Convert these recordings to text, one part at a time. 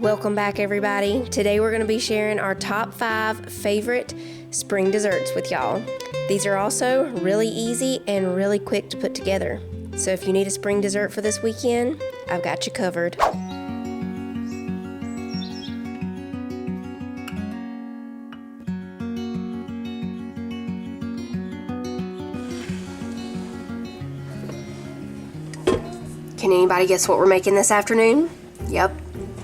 Welcome back, everybody. Today we're going to be sharing our top 5 favorite spring desserts with y'all. These are also really easy and really quick to put together. So if you need a spring dessert for this weekend, I've got you covered. Can anybody guess what we're making this afternoon? Yep,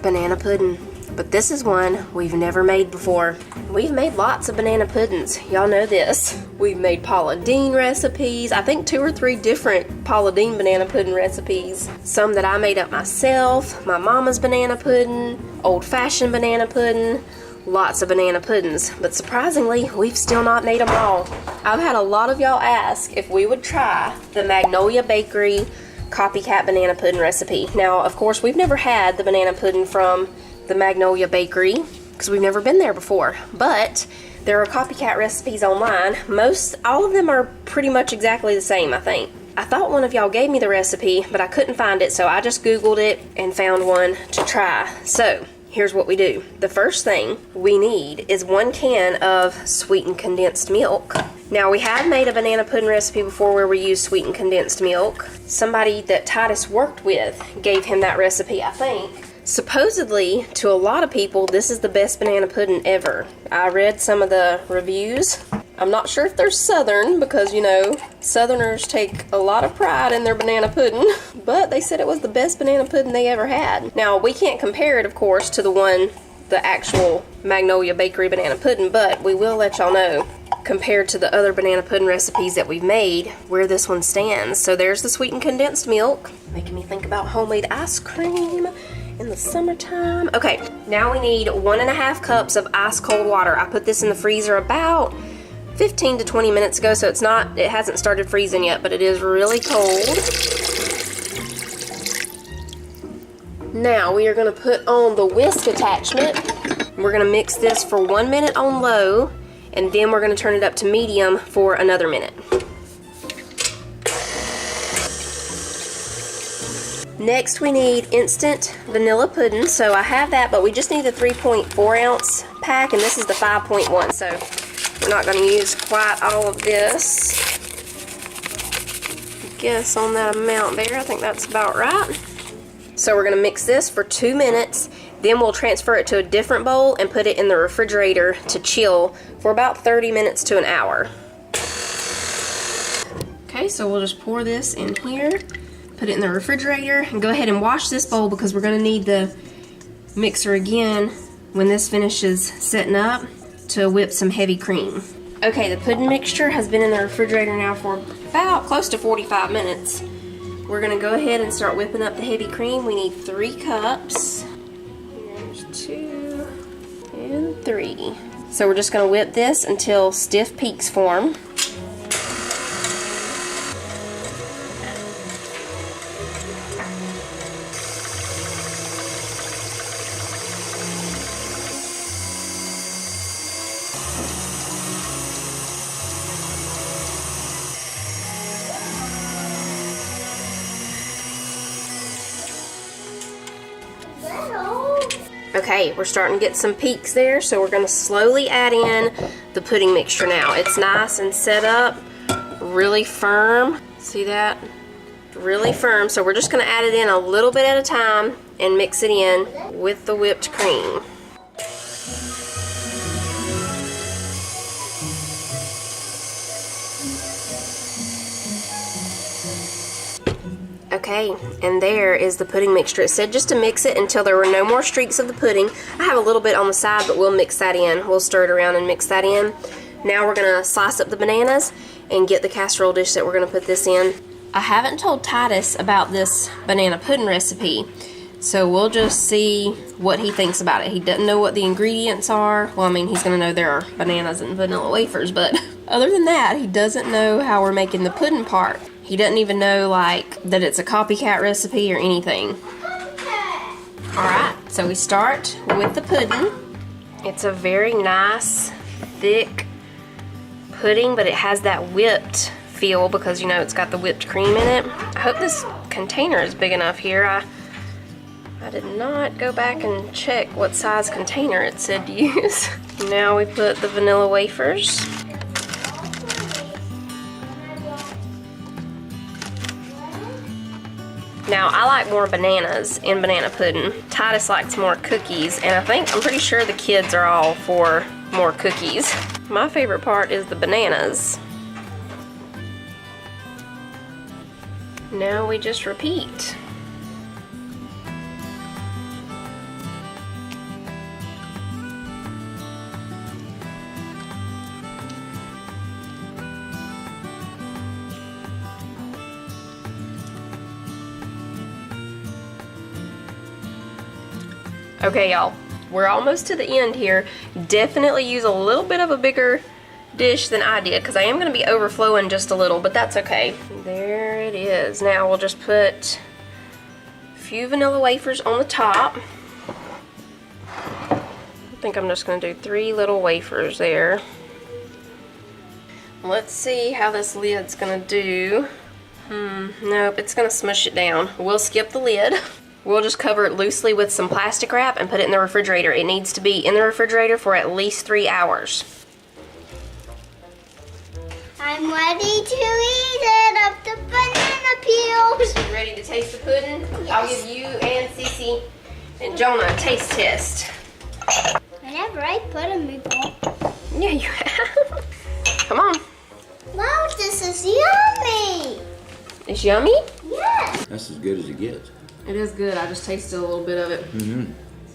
banana pudding. But this is one we've never made before. We've made lots of banana puddings. Y'all know this. We've made Paula Deen recipes. I think 2 or 3 different Paula Deen banana pudding recipes. Some that I made up myself. My mama's banana pudding. Old-fashioned banana pudding. Lots of banana puddings. But surprisingly, we've still not made them all. I've had a lot of y'all ask if we would try the Magnolia Bakery copycat banana pudding recipe. Now, of course, we've never had the banana pudding from the Magnolia Bakery because we've never been there before, but there are copycat recipes online. All of them are pretty much exactly the same, I think. I thought one of y'all gave me the recipe, but I couldn't find it, so I just Googled it and found one to try. So here's what we do. The first thing we need is 1 can of sweetened condensed milk. Now, we have made a banana pudding recipe before where we used sweetened condensed milk. Somebody that Titus worked with gave him that recipe, I think. Supposedly, to a lot of people, this is the best banana pudding ever. I read some of the reviews. I'm not sure if they're Southern because, you know, Southerners take a lot of pride in their banana pudding, but they said it was the best banana pudding they ever had. Now, we can't compare it, of course, to the actual Magnolia Bakery banana pudding, but we will let y'all know, compared to the other banana pudding recipes that we've made, where this one stands. So there's the sweetened condensed milk, making me think about homemade ice cream in the summertime. Okay, now we need 1.5 cups of ice cold water. I put this in the freezer about 15 to 20 minutes ago, so it hasn't started freezing yet, but it is really cold. Now we are going to put on the whisk attachment. We're going to mix this for 1 minute on low, and then we're going to turn it up to medium for another minute. Next, we need instant vanilla pudding. So I have that, but we just need the 3.4 ounce pack, and this is the 5.1. So we're not going to use quite all of this. Guess on that amount there, I think that's about right. So we're going to mix this for 2 minutes. Then we'll transfer it to a different bowl and put it in the refrigerator to chill for about 30 minutes to an hour. Okay, so we'll just pour this in here, put it in the refrigerator, and go ahead and wash this bowl because we're going to need the mixer again when this finishes setting up to whip some heavy cream. Okay, the pudding mixture has been in the refrigerator now for about close to 45 minutes. We're going to go ahead and start whipping up the heavy cream. We need 3 cups. 2 and 3. So we're just going to whip this until stiff peaks form. Okay, we're starting to get some peaks there, so we're going to slowly add in the pudding mixture now. It's nice and set up, really firm. See that? Really firm. So we're just going to add it in a little bit at a time and mix it in with the whipped cream. Okay, and there is the pudding mixture. It said just to mix it until there were no more streaks of the pudding. I have a little bit on the side, but we'll mix that in. We'll stir it around and mix that in. Now we're going to slice up the bananas and get the casserole dish that we're going to put this in. I haven't told Titus about this banana pudding recipe, so we'll just see what he thinks about it. He doesn't know what the ingredients are. Well, I mean, he's going to know there are bananas and vanilla wafers, but other than that, he doesn't know how we're making the pudding part. He doesn't even know, like, that it's a copycat recipe or anything. Alright, so we start with the pudding. It's a very nice, thick pudding, but it has that whipped feel because, you know, it's got the whipped cream in it. I hope this container is big enough here. I I did not go back and check what size container it said to use. Now we put the vanilla wafers. Now, I like more bananas in banana pudding. Titus likes more cookies, and I'm pretty sure the kids are all for more cookies. My favorite part is the bananas. Now we just repeat. Okay, y'all, we're almost to the end here. Definitely use a little bit of a bigger dish than I did because I am going to be overflowing just a little, but that's okay. There it is. Now we'll just put a few vanilla wafers on the top. I think I'm just going to do 3 little wafers there. Let's see how this lid's going to do. Nope, it's going to smush it down. We'll skip the lid. We'll just cover it loosely with some plastic wrap and put it in the refrigerator. It needs to be in the refrigerator for at least 3 hours. I'm ready to eat it up the banana peels. You ready to taste the pudding? Yes. I'll give you and Cece and Jonah a taste test. Whenever I put them before. Yeah, you have. Come on. Wow, this is yummy. It's yummy? Yes. That's as good as it gets. It is good. I just tasted a little bit of it.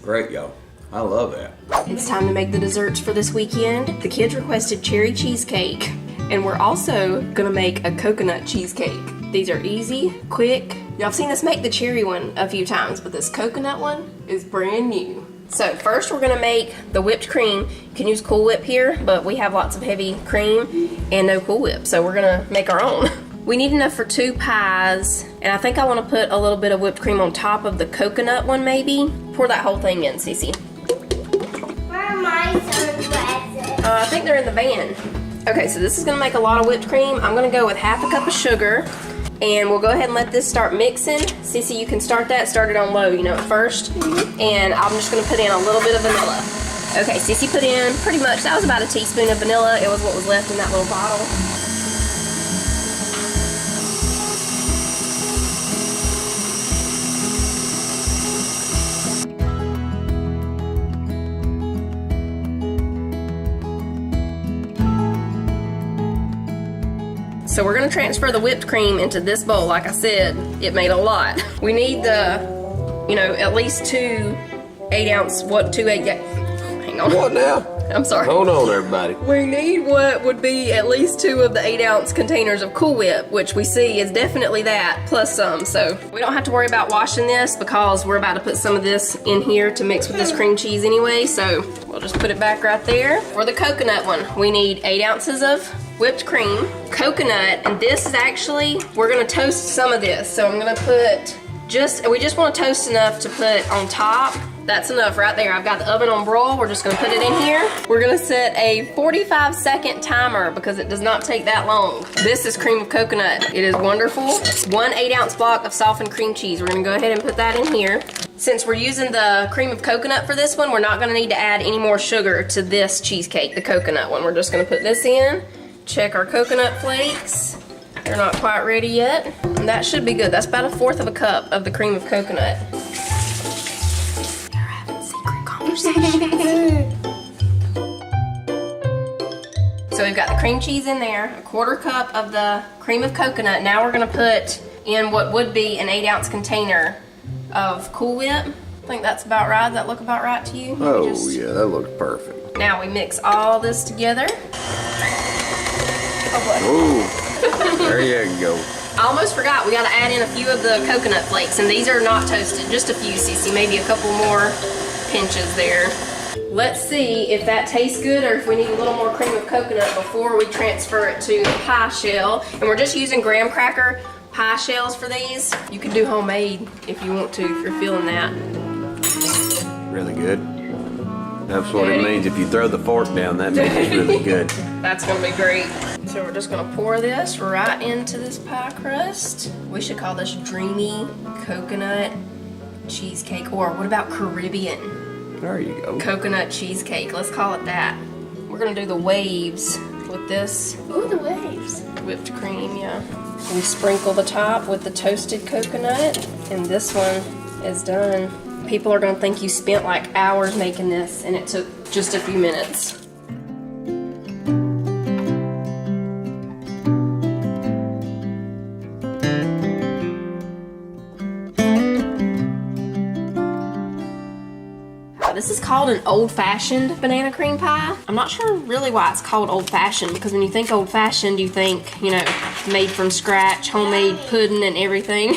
Great, y'all. I love that. It's time to make the desserts for this weekend. The kids requested cherry cheesecake, and we're also gonna make a coconut cheesecake. These are easy, quick. Y'all have seen us make the cherry one a few times, but this coconut one is brand new. So first we're gonna make the whipped cream. You can use Cool Whip here, but we have lots of heavy cream and no Cool Whip, so we're gonna make our own. We need enough for 2 pies, and I think I want to put a little bit of whipped cream on top of the coconut one maybe. Pour that whole thing in, Cece. Where are my sunglasses? I think they're in the van. Okay, so this is going to make a lot of whipped cream. I'm going to go with half a cup of sugar, and we'll go ahead and let this start mixing. Cece, you can start it on low, at first. And I'm just going to put in a little bit of vanilla. Okay, Cece put in pretty much, that was about a teaspoon of vanilla. It was what was left in that little bottle. So we're gonna transfer the whipped cream into this bowl. Like I said, it made a lot. We need at least 2 8-ounce, hang on. What now? I'm sorry. Hold on, everybody. We need what would be at least 2 of the 8-ounce containers of Cool Whip, which we see is definitely that, plus some. So we don't have to worry about washing this because we're about to put some of this in here to mix with this cream cheese anyway. So we'll just put it back right there. For the coconut one, we need 8 ounces of whipped cream, coconut, and this is actually, we're gonna toast some of this. So I'm gonna put we just want to toast enough to put on top. That's enough right there. I've got the oven on broil. We're just gonna put it in here. We're gonna set a 45-second timer because it does not take that long. This is cream of coconut. It is wonderful. 1 8-ounce block of softened cream cheese. We're gonna go ahead and put that in here. Since we're using the cream of coconut for this one, we're not gonna need to add any more sugar to this cheesecake, the coconut one. We're just gonna put this in, check our coconut flakes. They're not quite ready yet. And that should be good. That's about 1/4 of a cup of the cream of coconut. They're having secret conversations. So we've got the cream cheese in there, 1/4 cup of the cream of coconut. Now we're gonna put in what would be an 8-ounce container of Cool Whip. I think that's about right. Does that look about right to you? Oh, yeah, that looks perfect. Now we mix all this together. Ooh, there you go. I almost forgot, we gotta add in a few of the coconut flakes, and these are not toasted, just a few, Cece, maybe a couple more pinches there. Let's see if that tastes good or if we need a little more cream of coconut before we transfer it to the pie shell. And we're just using graham cracker pie shells for these. You can do homemade if you want to, if you're feeling that. Really good. That's what it means. If you throw the fork down, that means it's really good. That's gonna be great. So we're just gonna pour this right into this pie crust. We should call this dreamy coconut cheesecake. Or what about Caribbean There you go. coconut cheesecake? Let's call it that. We're gonna do the waves with this. Ooh, the waves. Whipped cream, yeah. We sprinkle the top with the toasted coconut, and this one is done. People are gonna think you spent like hours making this, and it took just a few minutes. This is called an old-fashioned banana cream pie. I'm not sure really why it's called old-fashioned, because when you think old-fashioned, you think, you know, made from scratch, homemade pudding and everything.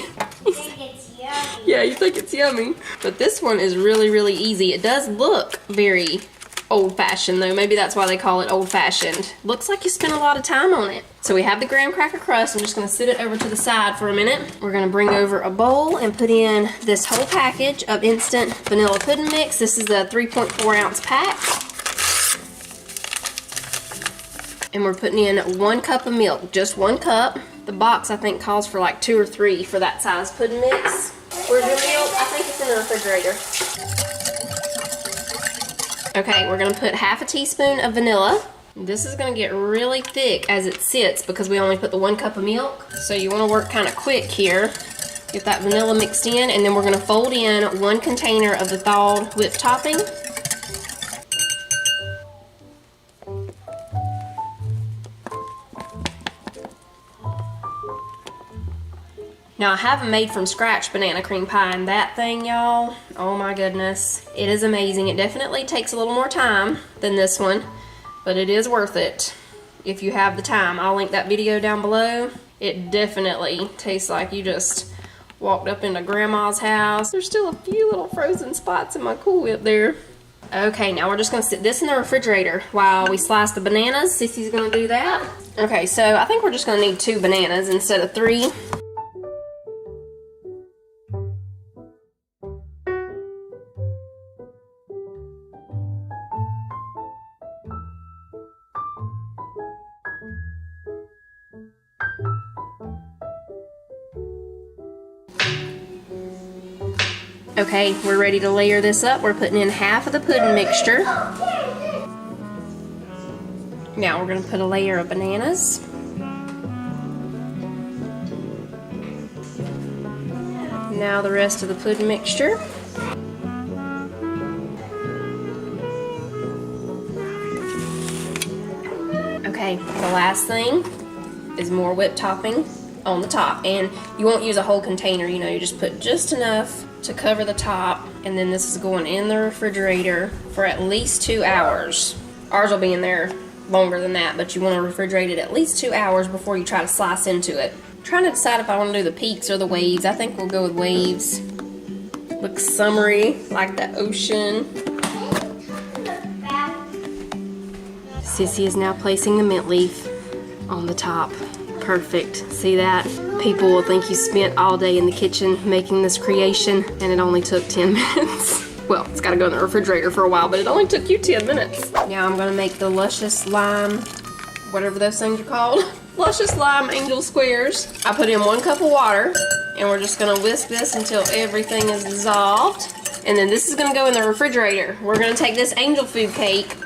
Yeah, you think it's yummy. But this one is really, really easy. It does look very old-fashioned though. Maybe that's why they call it old-fashioned. Looks like you spent a lot of time on it. So we have the graham cracker crust. I'm just gonna sit it over to the side for a minute. We're gonna bring over a bowl and put in this whole package of instant vanilla pudding mix. This is a 3.4 ounce pack. And we're putting in 1 cup of milk, just 1 cup. The box I think calls for like 2 or 3 for that size pudding mix. Where's your milk? I think it's in the refrigerator. Okay, we're gonna put half a teaspoon of vanilla. This is gonna get really thick as it sits because we only put the 1 cup of milk. So you wanna work kind of quick here. Get that vanilla mixed in, and then we're gonna fold in 1 container of the thawed whipped topping. Now I have a made from scratch banana cream pie, and that thing, y'all, oh my goodness, it is amazing. It definitely takes a little more time than this one, but it is worth it if you have the time. I'll link that video down below. It definitely tastes like you just walked up into grandma's house. There's still a few little frozen spots in my Cool Whip there. Okay, now we're just gonna sit this in the refrigerator while we slice the bananas. Sissy's gonna do that. Okay, so I think we're just gonna need 2 bananas instead of 3. Okay, we're ready to layer this up. We're putting in half of the pudding mixture. Now we're gonna put a layer of bananas. Now the rest of the pudding mixture. Okay, the last thing is more whipped topping on the top. And you won't use a whole container, you know, you just put just enough to cover the top, and then this is going in the refrigerator for at least 2 hours. Ours will be in there longer than that, but you want to refrigerate it at least 2 hours before you try to slice into it. I'm trying to decide if I want to do the peaks or the waves. I think we'll go with waves. Looks summery, like the ocean. Sissy is now placing the mint leaf on the top. Perfect. See that? People will think you spent all day in the kitchen making this creation, and it only took 10 minutes. Well, it's got to go in the refrigerator for a while, but it only took you 10 minutes. Now I'm going to make the Luscious lime, whatever those things are called. Luscious lime angel squares. I put in 1 cup of water, and we're just going to whisk this until everything is dissolved. And then this is going to go in the refrigerator. We're going to take this angel food cake,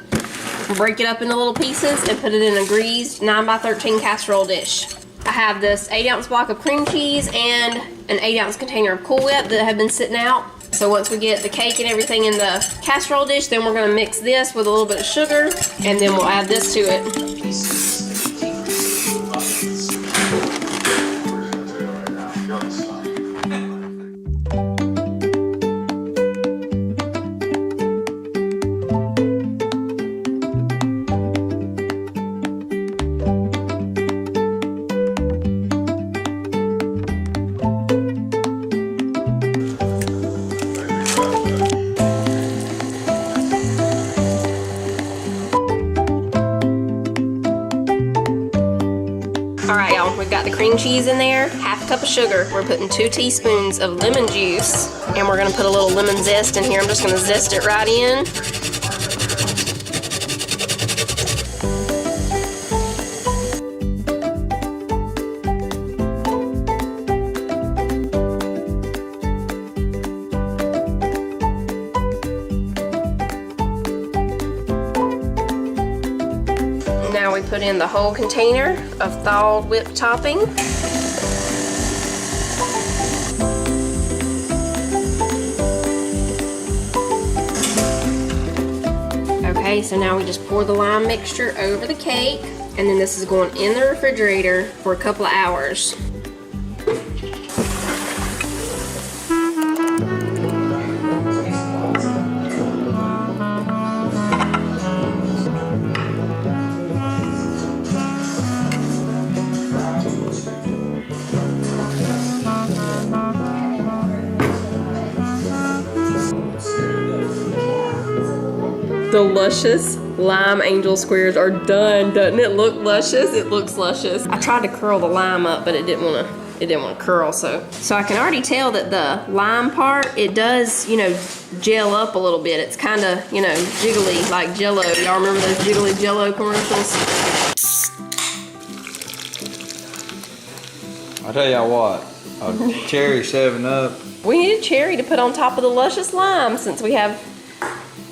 break it up into little pieces, and put it in a greased 9x13 casserole dish. I have this 8-ounce block of cream cheese and an 8-ounce container of Cool Whip that have been sitting out. So once we get the cake and everything in the casserole dish, then we're going to mix this with a little bit of sugar, and then we'll add this to it. Alright y'all, we've got the cream cheese in there, half a cup of sugar. We're putting 2 teaspoons of lemon juice, and we're going to put a little lemon zest in here. I'm just going to zest it right in. put in the whole container of thawed whipped topping. Okay, so now we just pour the lime mixture over the cake, and then this is going in the refrigerator for a couple of hours. The Luscious lime angel squares are done. Doesn't it look luscious? It looks luscious. I tried to curl the lime up, but it didn't want to curl. So I can already tell that the lime part, it does, you know, gel up a little bit. It's kind of, you know, jiggly like Jello. Y'all remember those jiggly Jello commercials? I'll tell y'all what, a cherry 7-Up. We need a cherry to put on top of the Luscious lime since we have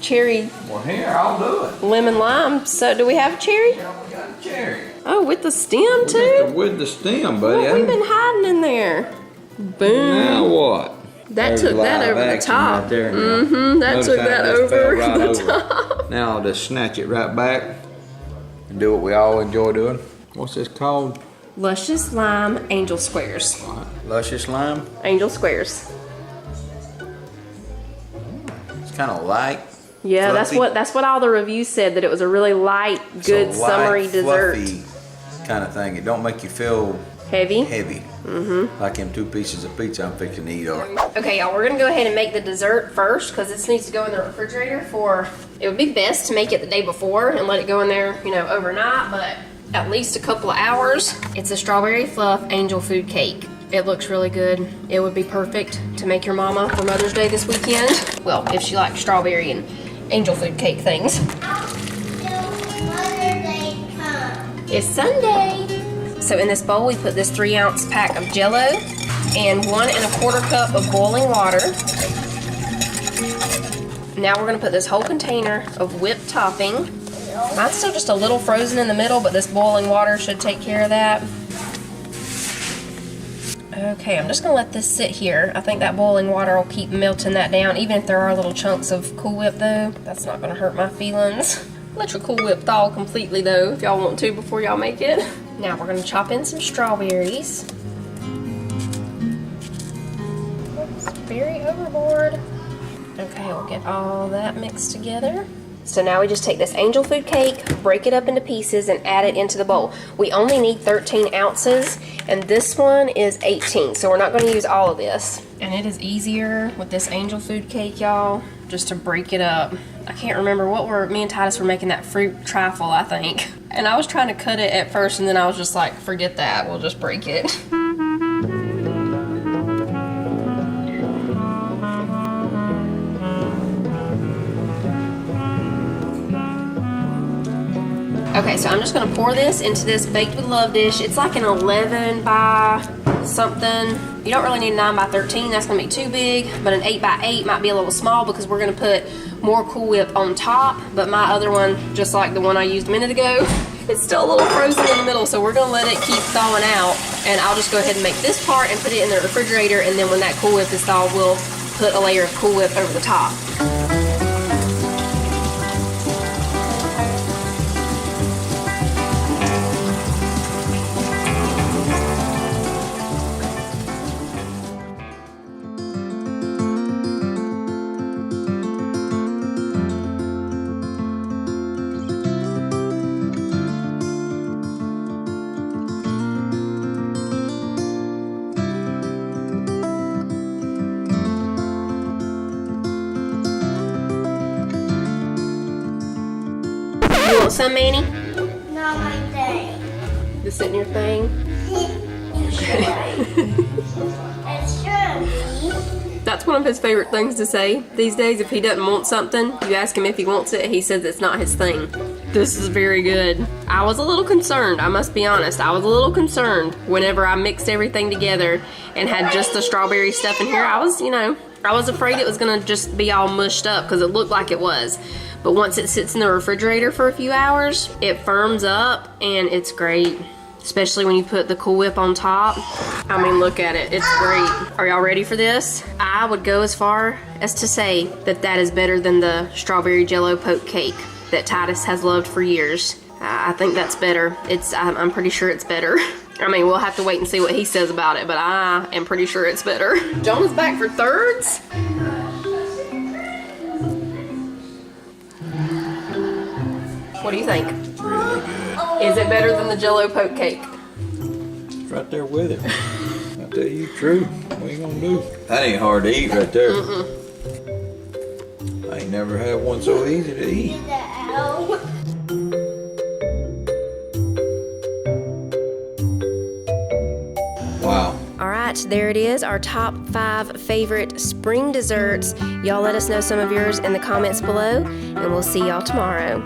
cherry. Well, here, I'll do it. Lemon lime. So do we have a cherry? Yeah, we got a cherry. Oh, with the stem too? With the stem, buddy. What we've been hiding in there. Boom. Now what? That took that over the top. Right there now. Mm-hmm. That Notice took how that it just fell over right the over. top. Now I'll just snatch it right back and do what we all enjoy doing. What's this called? Luscious lime angel squares. Luscious lime. Angel squares. It's kind of light. Yeah, fluffy. that's what all the reviews said, that it was a really light, good It's a light, summery dessert. fluffy kind of thing. It don't make you feel Heavy. like them 2 pieces of pizza I'm fixing to eat are. Okay, y'all, we're gonna go ahead and make the dessert first because this needs to go in the refrigerator for, it would be best to make it the day before and let it go in there, you know, overnight, but at least a couple of hours. It's a strawberry fluff angel food cake. It looks really good. It would be perfect to make your mama for Mother's Day this weekend. Well, if she likes strawberry and angel food cake things. It's Sunday. So in this bowl, we put this 3-ounce pack of Jello and 1 1/4 cup of boiling water. Now we're gonna put this whole container of whipped topping. Mine's still just a little frozen in the middle, but this boiling water should take care of that. Okay, I'm just gonna let this sit here. I think that boiling water will keep melting that down. Even if there are little chunks of Cool Whip though, that's not gonna hurt my feelings. Let your Cool Whip thaw completely though, if y'all want to before y'all make it. Now we're gonna chop in some strawberries. Oops, very overboard. Okay, we'll get all that mixed together. So now we just take this angel food cake, break it up into pieces, and add it into the bowl. We only need 13 ounces, and this one is 18, so we're not going to use all of this. And it is easier with this angel food cake, y'all, just to break it up. I can't remember what me and Titus were making that fruit trifle, I think. And I was trying to cut it at first, and then I was just like, forget that, we'll just break it. Okay, so I'm just gonna pour this into this Baked with Love dish. It's like an 11 by something. You don't really need a 9 by 13, that's gonna be too big, but an 8 by 8 might be a little small because we're gonna put more Cool Whip on top, but my other one, just like the one I used a minute ago, it's still a little frozen in the middle, so we're gonna let it keep thawing out, and I'll just go ahead and make this part and put it in the refrigerator, and then when that Cool Whip is thawed, we'll put a layer of Cool Whip over the top. You want some, Manny? Not my thing. This isn't your thing? It's true. That's one of his favorite things to say these days. If he doesn't want something, you ask him if he wants it, he says it's not his thing. This is very good. I was a little concerned, I must be honest. I was a little concerned whenever I mixed everything together and had just the strawberry stuff in here. I was, you know, I was afraid it was gonna just be all mushed up because it looked like it was. But once it sits in the refrigerator for a few hours, it firms up and it's great. Especially when you put the Cool Whip on top. I mean, look at it, it's great. Are y'all ready for this? I would go as far as to say that that is better than the strawberry jello poke cake that Titus has loved for years. I think that's better. I'm pretty sure it's better. I mean, we'll have to wait and see what he says about it, but I am pretty sure it's better. Jonah's back for thirds. What do you think? Really good. Is it better than the jello poke cake? It's right there with it. I tell you the truth. What you gonna do? That ain't hard to eat right there. I ain't never had one so easy to eat. Wow. All right, there it is, our top 5 favorite spring desserts. Y'all let us know some of yours in the comments below, and we'll see y'all tomorrow.